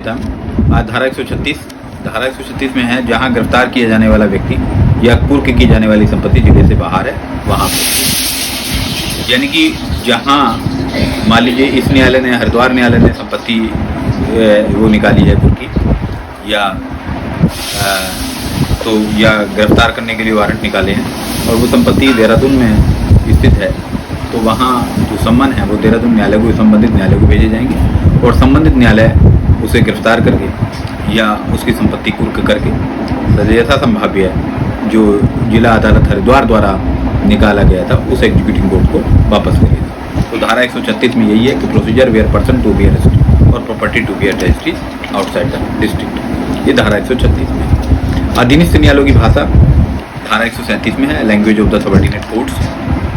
आज धारा 136 में है, जहां गिरफ्तार किया जाने वाला व्यक्ति या कुर्क की जाने वाली संपत्ति जिले से बाहर है वहां पर, यानी कि जहां मान लीजिए इस न्यायालय ने, हरिद्वार न्यायालय ने संपत्ति वो निकाली है कुर्की या गिरफ्तार करने के लिए वारंट निकाले हैं और वो संपत्ति देहरादून में स्थित है, तो वहाँ जो सम्मन है वो देहरादून न्यायालय को, संबंधित न्यायालय को भेजे जाएंगे और संबंधित न्यायालय उसे गिरफ्तार करके या उसकी संपत्ति कुर्क करके ऐसा संभाव्य है जो जिला अदालत हरिद्वार द्वारा निकाला गया था उस एग्जीक्यूटिव कोर्ट को वापस करेगा। तो धारा 136 में यही है कि procedure where person to be arrested और property to be arrested outside the district, ये धारा 136 में है। अधीनस्थ न्यायालयों की भाषा धारा 137 में है, language of the subordinate courts.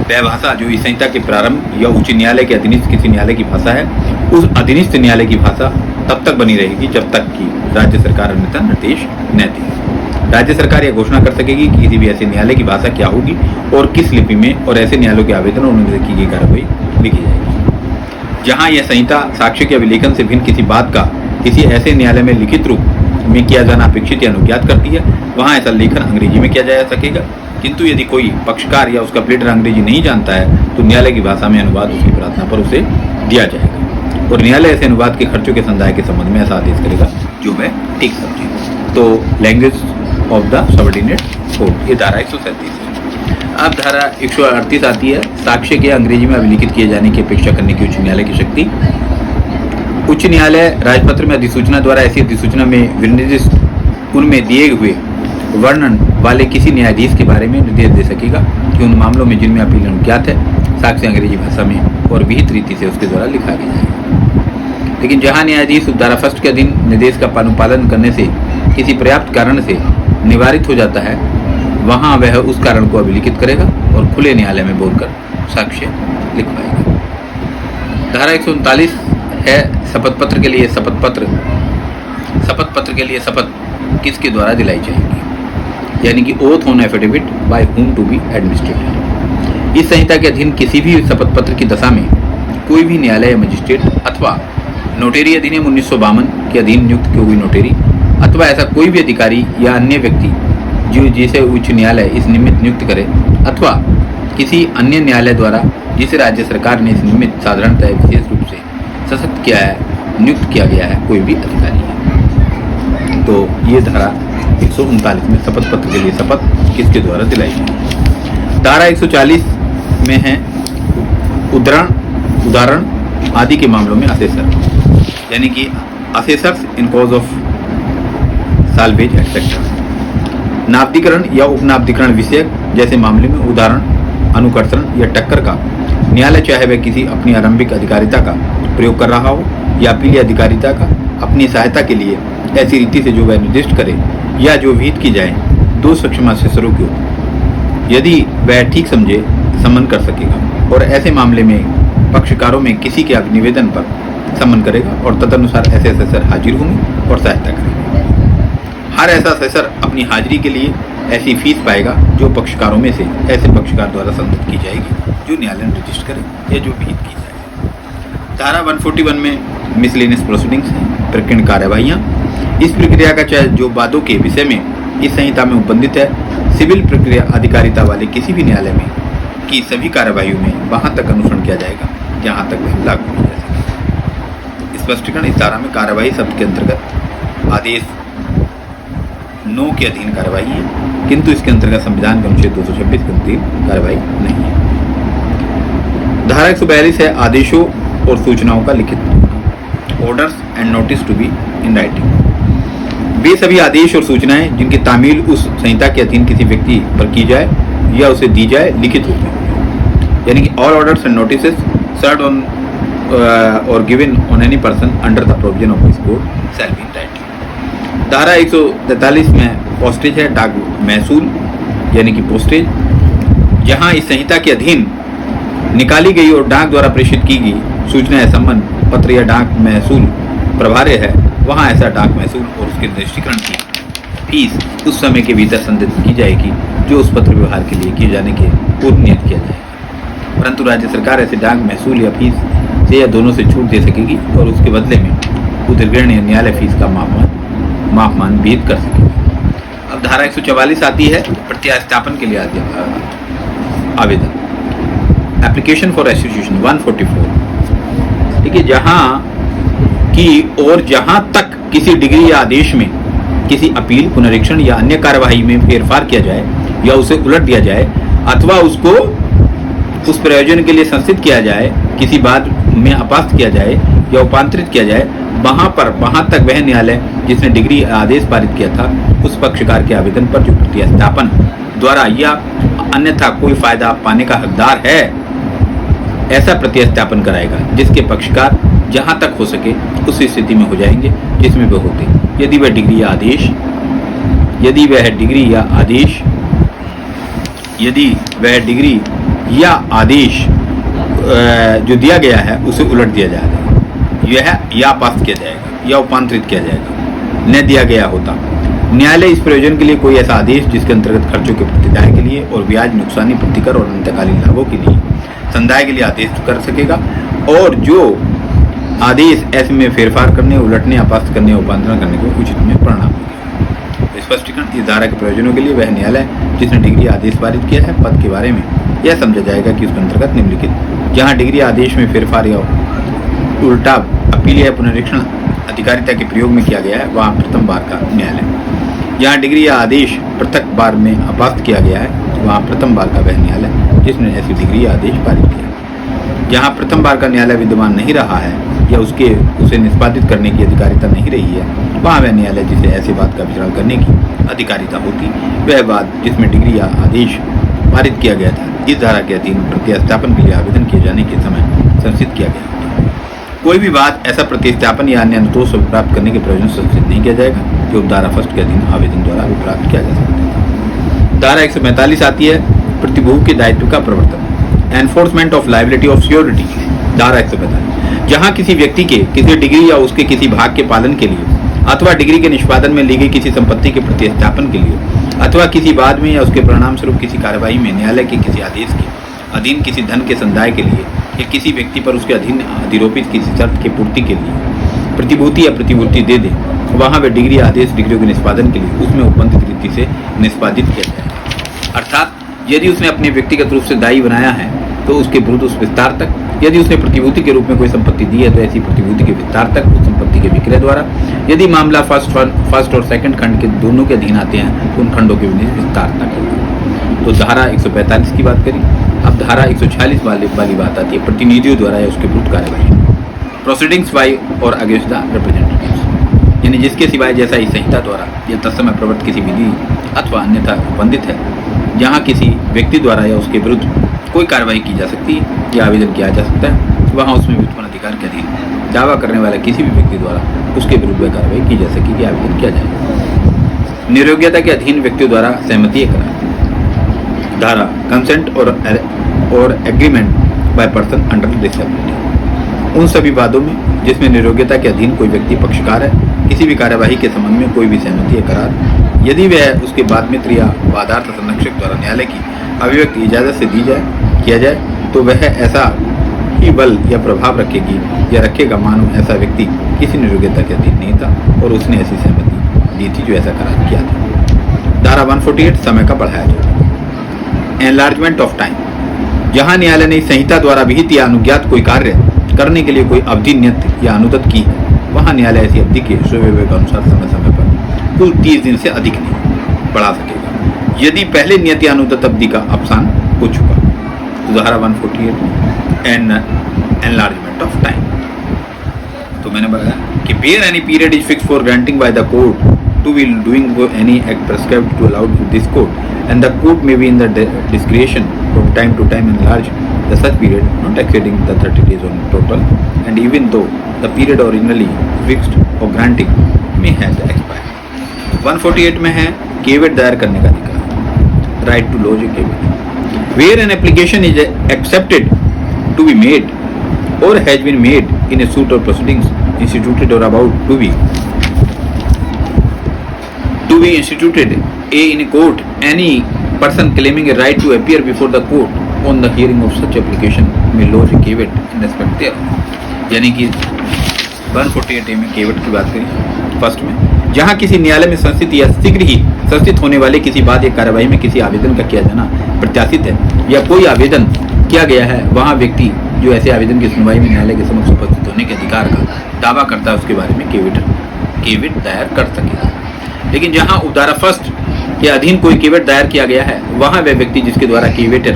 वह भाषा जो इस संहिता के प्रारंभ या उच्च न्यायालय के अधीनस्थ किसी न्यायालय की भाषा है, उस अधीनस्थ न्यायालय की भाषा तब तक बनी रहेगी जब तक कि राज्य सरकार अन्यथा निर्देश न दे। राज्य सरकार यह घोषणा कर सकेगी कि किसी भी ऐसे न्यायालय की भाषा क्या होगी और किस लिपि में, और ऐसे न्यायालयों के आवेदन और उनमें की गई कार्रवाई लिखी जाएगी। जहां यह संहिता साक्ष्य के अभिलेखन से भिन्न किसी बात का किसी ऐसे न्यायालय में लिखित रूप में किया जाना अपेक्षित या अनुज्ञात करती है, वहां ऐसा लेखन अंग्रेजी में किया जा सकेगा। किंतु यदि कोई पक्षकार या उसका प्लेटर अंग्रेजी नहीं जानता है तो न्यायालय की भाषा में अनुवाद उसकी प्रार्थना पर उसे दिया जाएगा और न्यायालय ऐसे अनुवाद के खर्चों के संदाय के संबंध में ऐसा आदेश करेगा जो वह ठीक समझे। तो language of the subordinate court, ये धारा 137 है। अब धारा 138 आती है, साक्ष्य के अंग्रेजी में अभिलिखित किए जाने की अपेक्षा करने की उच्च न्यायालय की शक्ति। उच्च न्यायालय राजपत्र में अधिसूचना द्वारा ऐसी अधिसूचना में विनिर्दिष्ट उनमें दिए हुए वर्णन वाले किसी न्यायाधीश के बारे में निर्देश दे सकेगा कि उन मामलों में जिनमें अपील अनुज्ञात है साक्ष्य अंग्रेजी भाषा में और विहित रीति से उसके द्वारा लिखा गया है। लेकिन जहां न्यायाधीश धारा 1 के अधीन निर्देश का अनुपालन करने से किसी पर्याप्त कारण से निवारित हो जाता है, वहां वह उस कारण को अभिलिखित करेगा और खुले न्यायालय में बोलकर साक्ष्य लिखवाएगा। धारा 139 है, शपथ पत्र के लिए शपथ किसके द्वारा दिलाई जाएगी, यानी कि oath on affidavit by whom to be administered. इस संहिता के अधीन किसी भी शपथ पत्र की दशा में कोई भी न्यायालय या मजिस्ट्रेट अथवा नोटेरी अधिनियम 1952 के अधीन नियुक्त की हुई नोटेरी अथवा ऐसा कोई भी अधिकारी या अन्य व्यक्ति जो जिसे उच्च न्यायालय इस निमित्त नियुक्त करे अथवा किसी अन्य न्यायालय द्वारा जिसे राज्य सरकार ने इस निमित्त साधारणतः विशेष रूप से सशक्त किया है, नियुक्त किया गया है कोई भी अधिकारी है। तो ये धारा 139 में शपथ पत्र के लिए शपथ किसके द्वारा दिलाई जाएगी। धारा 140 में है उदाहरण आदि के मामलों में असेसर, यानी कि assessors in cause of salvage etcetera. नाब्दीकरण या उपनाब्दीकरण विषय जैसे मामले में उदाहरण, अनुकर्षण या टक्कर का न्यायालय चाहे वह किसी अपनी आरंभिक अधिकारिता का प्रयोग कर रहा हो या अपीलीय अधिकारिता का अपनी सहायता के लिए ऐसी रीति से जो वह निर्दिष्ट करे या जो विहित की जाए, दो सक्षम असेसरों को यदि वह ठीक समझे सम्मन कर सकेगा और ऐसे मामले में पक्षकारों में किसी के निवेदन पर सम्मन करेगा और तदनुसार ऐसे असेसर हाजिर होंगे और सहायता करेंगे। हर ऐसा असेसर अपनी हाजिरी के लिए ऐसी फीस पाएगा जो पक्षकारों में से ऐसे पक्षकार द्वारा संबद्ध की जाएगी जो न्यायालय निर्दिष्ट करे या जो विहित की जाएगी। धारा 141 में मिसलेनियस प्रोसीडिंग्स हैं, प्रकीर्ण कार्यवाहियाँ। इस प्रक्रिया का चाहे जो वादों के विषय में इस संहिता में उपबंधित है, सिविल प्रक्रिया अधिकारिता वाले किसी भी न्यायालय में की सभी कार्यवाहियों में वहाँ तक अनुसरण किया जाएगा जहाँ तक वह लागू किया जाएगा। स्पष्टीकरण, इस धारा में कार्यवाही शब्द के अंतर्गत आदेश 9 के अधीन कार्यवाही है, किंतु इसके अंतर्गत संविधान के अनुच्छेद 226 के अधीन कार्यवाही नहीं है। धारा 142 है, आदेशों और सूचनाओं का लिखित, orders and notice to be in writing. वे सभी आदेश और सूचनाएं जिनकी तामील उस संहिता के अधीन किसी व्यक्ति पर की जाए या उसे दी जाए लिखित रूप में, यानी कि all orders and notices served on और given on any person under the provision of this code shall be in writing. धारा 143 में पोस्टेज है, डाक महसूल यानी कि पोस्टेज। जहां इस संहिता के अधीन निकाली गई और डाक द्वारा प्रेषित की गई सूचना या सम्मन पत्र या डाक महसूल प्रभार्य है, वहां ऐसा डाक महसूल और उसके रजिस्ट्रीकरण की फीस उस समय के भीतर संदिग्ध की जाएगी जो उस पत्र व्यवहार के लिए किए जाने के पूर्व नियत किया जाएगा। परंतु राज्य सरकार ऐसे डाक महसूल या फीस से या दोनों से छूट दे सकेगी और उसके बदले में उद्ग्रहण या न्यायालय फीस का मापमान विहित कर सके। अब धारा 144 आती है प्रत्यास्थापन के लिए आवेदन, एप्लीकेशन फॉर रेस्टिट्यूशन 144। ठीक है, जहां तक किसी डिग्री या आदेश में किसी अपील, पुनरीक्षण या अन्य कार्यवाही में फेरफार किया जाए या उसे उलट दिया जाए अथवा उसको उस प्रयोजन के लिए संस्थित किया जाए, किसी बात में अपास्त किया जाए या उपांतरित किया जाए, वहां तक वह न्यायालय जिसने डिग्री आदेश पारित किया था उस पक्षकार के आवेदन पर जो प्रतिस्थापन द्वारा या अन्यथा कोई फायदा पाने का हकदार है ऐसा प्रतिस्थापन कराएगा, जिसके पक्षकार जहां तक हो सके उस स्थिति में हो जाएंगे जिसमें वह होते, यदि वह डिग्री या आदेश जो दिया गया है उसे उलट दिया जाएगा, यह या पास किया जाएगा या उपांतरित किया जाएगा, न दिया गया होता। न्यायालय इस प्रयोजन के लिए कोई ऐसा आदेश जिसके अंतर्गत खर्चों के प्रतिदाय के लिए और ब्याज, नुकसानी, प्रतिकर और अंतकालीन लाभों के लिए संदाय के लिए आदेश कर सकेगा, और जो आदेश ऐसे में फेरफार करने, उलटने, अपास्त करने, उपांतरण करने के उचित में परिणाम होगा। स्पष्टीकरण, इस धारा के प्रयोजनों के लिए वह न्यायालय जिसने डिग्री आदेश पारित किया है पद के बारे में यह समझा जाएगा कि उसके अंतर्गत निम्नलिखित, जहां डिग्री आदेश में फेरफार या उल्टा अपील या पुनरीक्षण अधिकारिता के प्रयोग में किया गया है वहां प्रथम बार का न्यायालय, जहां डिग्री या आदेश पृथक बार में अपास्त किया गया है वहां प्रथम बार का वह न्यायालय जिसने ऐसी डिग्री या आदेश पारित किया, जहां प्रथम बार का न्यायालय विद्यमान नहीं रहा है या उसे निष्पादित करने की अधिकारिता नहीं रही है वहां वह न्यायालय जिसे ऐसी बात का विचार करने की अधिकारिता होती, वह बात जिसमें डिग्री या आदेश पारित किया गया था इस धारा के अधीन प्रतिस्थापन के लिए आवेदन किए जाने के समय संचित किया गया होता। कोई भी बात ऐसा प्रतिस्थापन या अन्य अनुतोष प्राप्त करने के प्रयोजन से संचित नहीं किया जाएगा जो धारा फर्स्ट के अधीन आवेदन द्वारा भी प्राप्त किया जा सकता है। धारा 145 आती है प्रतिभूति के दायित्व का प्रवर्तन, enforcement of liability of security. धारा 145, जहां किसी व्यक्ति के किसी डिग्री या उसके किसी भाग के पालन के लिए अथवा डिग्री के निष्पादन में ली गई किसी संपत्ति के प्रतिस्थापन के लिए अथवा किसी बाद में या उसके परिणाम स्वरूप किसी कार्यवाही में न्यायालय के किसी आदेश के अधीन किसी धन के संदाय के लिए या किसी व्यक्ति पर उसके अधीन अधिरोपित किसी शर्त की पूर्ति के लिए प्रतिभूति या प्रतिभूति दे दे, वहां वह डिग्री आदेश डिग्रियों के निष्पादन के लिए उसमें उपबंधित रीति से निष्पादित किया जाए। अर्थात यदि उसने अपने व्यक्तिगत रूप से दायी बनाया है तो उसके विरुद्ध उस विस्तार तक, यदि उसने प्रतिभूति के रूप में कोई संपत्ति दी है तो ऐसी प्रतिभूति के विस्तार तक, उस संपत्ति के विक्रय द्वारा, यदि मामला फर्स्ट और सेकंड खंड के दोनों के अधीन आते हैं तो उन खंडों के विस्तार तक होगा। तो धारा 145 की बात करी। अब धारा 146 वाली बात आती है प्रतिनिधियों द्वारा या उसके विरुद्ध कार्यवाही, प्रोसीडिंग्स बाय और अगेंस्ट द रिप्रेजेंटेटिव्स, यानी जिसके सिवाय जैसा इस संहिता द्वारा या तत्समय प्रवृत्त किसी विधि अथवा अन्यथा उपबंधित है, जहाँ किसी व्यक्ति द्वारा या उसके विरुद्ध कोई कार्रवाई की जा सकती है या आवेदन किया जा सकता है, वहाँ उसमें व्युत्पन्न अधिकार के अधीन दावा करने वाले किसी भी व्यक्ति द्वारा उसके विरुद्ध कार्रवाई की जा सकेगी, आवेदन किया जाएगा। नियोग्यता के अधीन व्यक्तियों द्वारा सहमति करार, धारा कंसेंट और agreement by person under disability, उन सभी वादों में जिसमें नियोग्यता के अधीन कोई व्यक्ति पक्षकार है किसी भी कार्यवाही के संबंध में कोई भी सहमति या करार, यदि वह उसके बाद मित्र या वादार्थ संरक्षक द्वारा न्यायालय की अभिव्यक्ति इजाजत से किया जाए तो वह ऐसा ही बल या प्रभाव रखेगी या रखेगा मानो ऐसा व्यक्ति किसी नियोग्यता के अधीन नहीं था और उसने ऐसी सहमति दी थी जो ऐसा करार किया था। धारा 148 समय का बढ़ाया जाए, एनलार्जमेंट ऑफ टाइम, जहां न्यायालय ने संहिता द्वारा विहित या अनुज्ञात कोई कार्य करने के लिए कोई अवधि नियत या अनुदत की है वहां न्यायालय ऐसी अवधि के स्वविवेक अनुसार समय समय पर कुल 30 दिन से अधिक नहीं बढ़ा सकेगा यदि पहले नियत या अनुदत अवधि का अवसान हो चुका। तो धारा 148 एनलार्जमेंट ऑफ टाइम, तो मैंने बताया कि where any period is fix for granting by the court to be doing any act prescribed to allow this court, and the court may be in the discretion from time to time enlarge the such period not exceeding the 30 days on total, and even though the period originally fixed for granting may have expired। 148 में है केवेट दायर करने का अधिकार, right to lodge a caveat, where an application is accepted to be made or has been made in a suit or proceedings instituted or about to be instituted in a court, any person claiming a right to appear before the court on the hearing of such application may lodge a caveat in respect thereof। यानी कि 148A में केवट की बात करें first में, जहां किसी न्यायालय में संस्थित या शीघ्र ही संस्थित होने वाले किसी बाद एक कार्यवाही में किसी आवेदन का किया जाना प्रत्याशित है या कोई आवेदन किया गया है, वहां व्यक्ति जो ऐसे आवेदन की सुनवाई में न्यायालय के समक्ष उपस्थित होने के अधिकार का दावा करता है उसके बारे में केविट दायर कर सकेगा। लेकिन जहां उपधारा फर्स्ट के अधीन कोई केविट दायर किया गया है, वहां वह व्यक्ति जिसके द्वारा केविट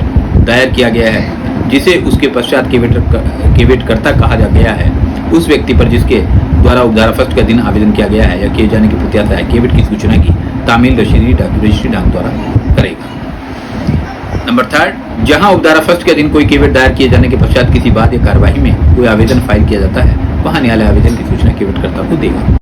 दायर किया गया है, जिसे उसके पश्चात केविट करता कहा जा गया है, उस व्यक्ति पर जिसके द्वारा उपधारा फर्स्ट के अधीन आवेदन किया गया है या किए जाने की प्रत्याशा है, केविट की सूचना की तामील रजिस्ट्री डाक द्वारा करेगा। नंबर 3, जहां उपधारा फर्स्ट के अधीन कोई केविट दायर किए जाने के पश्चात किसी बाद या कार्यवाही में कोई आवेदन फाइल किया जाता है, वहां न्यायालय आवेदन की सूचना केविटकर्ता को देगा।